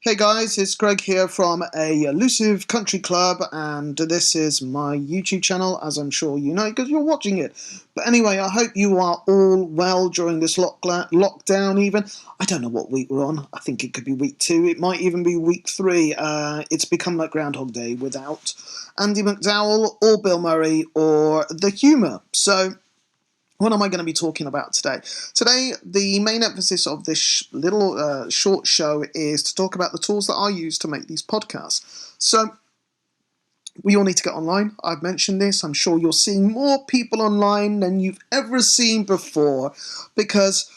Hey guys, it's Greg here from a elusive country club, and this is my YouTube channel, as I'm sure you know because you're watching it. But anyway, I hope you are all well during this lockdown even. I don't know what week we're on. I think it could be week 2. It might even be week 3. It's become like Groundhog Day without Andy McDowell or Bill Murray or the humour. So what am I going to be talking about today? Today, the main emphasis of this little short show is to talk about the tools that I use to make these podcasts. So, we all need to get online. I've mentioned this. I'm sure you're seeing more people online than you've ever seen before because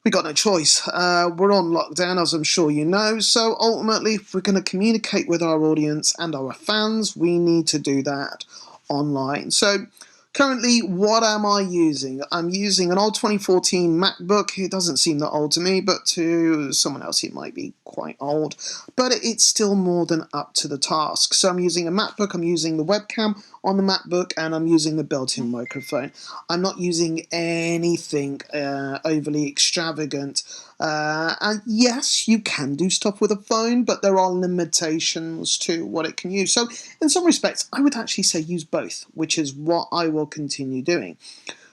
we got no choice. We're on lockdown, as I'm sure you know. So, ultimately, if we're going to communicate with our audience and our fans, we need to do that online. So, currently, what am I using? I'm using an old 2014 MacBook. It doesn't seem that old to me, but to someone else it might be quite old. But it's still more than up to the task. So I'm using a MacBook, I'm using the webcam on the MacBook, and I'm using the built-in microphone. I'm not using anything overly extravagant. And yes, you can do stuff with a phone, but there are limitations to what it can use. So in some respects, I would actually say use both, which is what I will continue doing.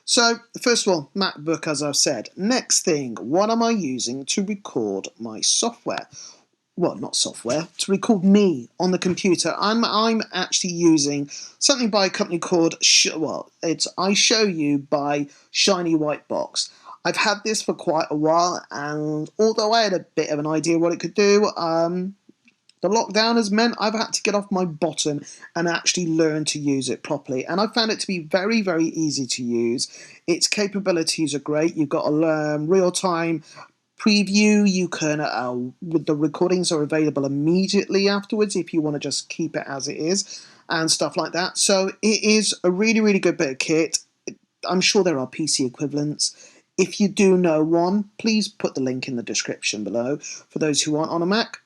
So first of all, MacBook, as I've said. Next thing, what am I using to record my software? Well, not software, to record me on the computer. I'm actually using something by a company called, it's I Show You by Shiny White Box. I've had this for quite a while, and although I had a bit of an idea what it could do, the lockdown has meant I've had to get off my bottom and actually learn to use it properly. And I found it to be very, very easy to use. Its capabilities are great. You've got a real-time preview. You can, with the recordings are available immediately afterwards if you want to just keep it as it is and stuff like that. So it is a really, really good bit of kit. I'm sure there are PC equivalents. If you do know one, please put the link in the description below for those who aren't on a Mac.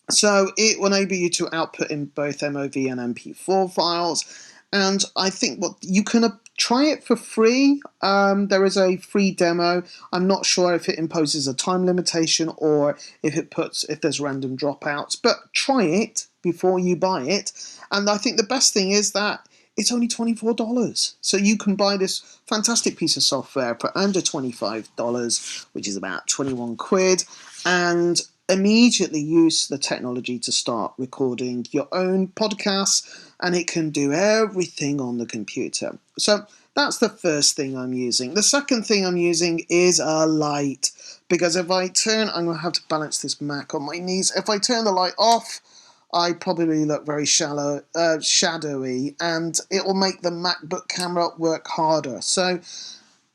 So it will enable you to output in both MOV and MP4 files, and I think what you can try it for free. There is a free demo. I'm not sure if it imposes a time limitation or if there's random dropouts, but try it before you buy it. And I think the best thing is that it's only $24. So you can buy this fantastic piece of software for under $25, which is about 21 quid, and immediately use the technology to start recording your own podcasts, and it can do everything on the computer. So that's the first thing I'm using. The second thing I'm using is a light, because if I turn, I'm going to have to balance this Mac on my knees. If I turn the light off, I probably look very shadowy, and it will make the MacBook camera work harder. So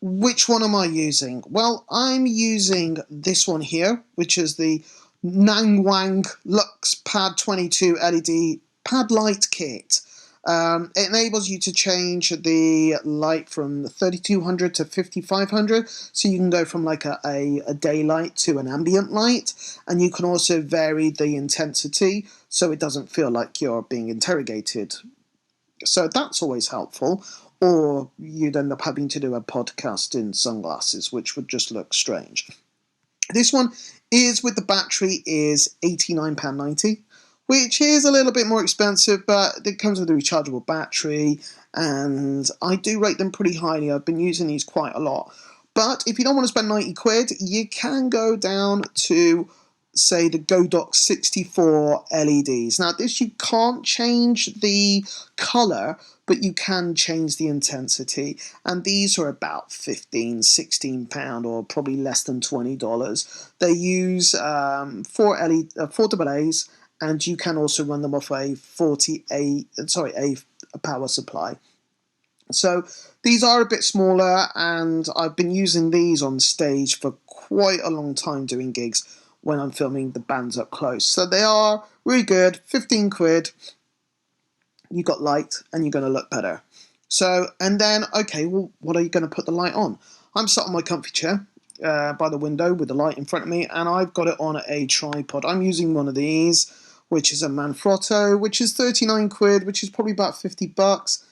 which one am I using? Well, I'm using this one here, which is the Nangwang Lux Pad 22 LED Pad Light Kit. It enables you to change the light from 3200 to 5500, so you can go from like a daylight to an ambient light, and you can also vary the intensity so it doesn't feel like you're being interrogated. So that's always helpful, or you'd end up having to do a podcast in sunglasses, which would just look strange. This one is with the battery is £89.90, which is a little bit more expensive, but it comes with a rechargeable battery, and I do rate them pretty highly. I've been using these quite a lot. But if you don't want to spend 90 quid, you can go down to, say, the Godox 64 LEDs. Now, this you can't change the colour, but you can change the intensity, and these are about £15–16 or probably less than $20. They use four AA's, and you can also run them off a power supply. So these are a bit smaller, and I've been using these on stage for quite a long time doing gigs when I'm filming the bands up close. So they are really good, 15 quid. You got light and you're going to look better. So, and then, okay, well, what are you going to put the light on? I'm sat on my comfy chair by the window with the light in front of me, and I've got it on a tripod. I'm using one of these, which is a Manfrotto, which is 39 quid, which is probably about $50.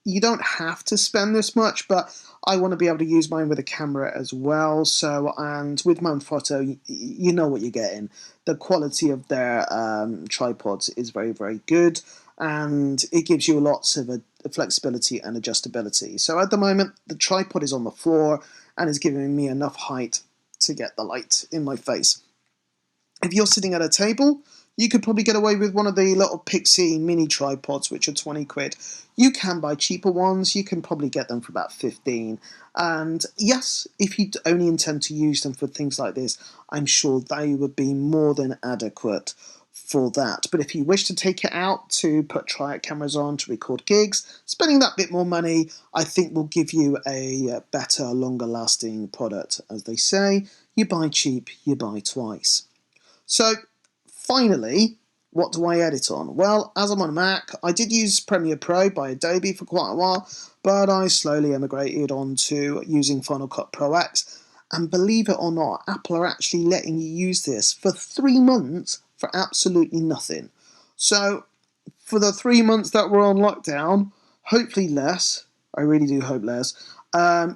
you don't have to spend this much, but I want to be able to use mine with a camera as well. So, and with Manfrotto, you know what you're getting. The quality of their tripods is very, very good, and it gives you lots of flexibility and adjustability. So at the moment, the tripod is on the floor and is giving me enough height to get the light in my face. If you're sitting at a table, you could probably get away with one of the little Pixie mini tripods, which are 20 quid. You can buy cheaper ones. You can probably get them for about 15. And yes, if you only intend to use them for things like this, I'm sure they would be more than adequate for that. But if you wish to take it out to put triac cameras on to record gigs, spending that bit more money, I think will give you a better, longer lasting product. As they say, you buy cheap, you buy twice. So, finally, what do I edit on? Well, as I'm on a Mac, I did use Premiere Pro by Adobe for quite a while, but I slowly emigrated onto using Final Cut Pro X. And believe it or not, Apple are actually letting you use this for 3 months for absolutely nothing. So, for the 3 months that we're on lockdown, hopefully less, I really do hope less,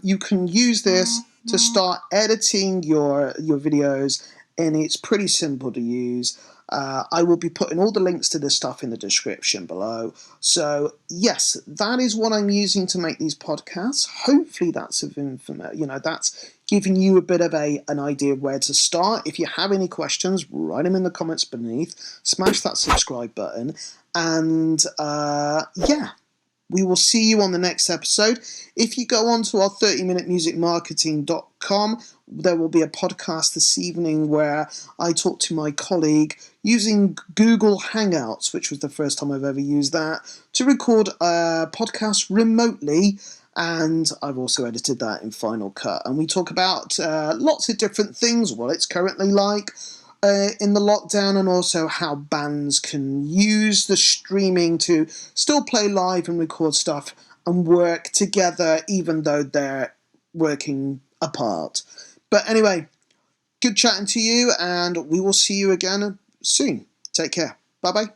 you can use this to start editing your videos, and it's pretty simple to use. I will be putting all the links to this stuff in the description below. So yes, that is what I'm using to make these podcasts. Hopefully that's of that's giving you a bit of an idea of where to start. If you have any questions, write them in the comments beneath. Smash that subscribe button, and yeah. We will see you on the next episode. If you go on to our 30minutemusicmarketing.com, there will be a podcast this evening where I talk to my colleague using Google Hangouts, which was the first time I've ever used that, to record a podcast remotely. And I've also edited that in Final Cut. And we talk about lots of different things, what it's currently like in the lockdown, and also how bands can use the streaming to still play live and record stuff and work together even though they're working apart. But anyway, good chatting to you, and we will see you again soon. Take care. Bye bye.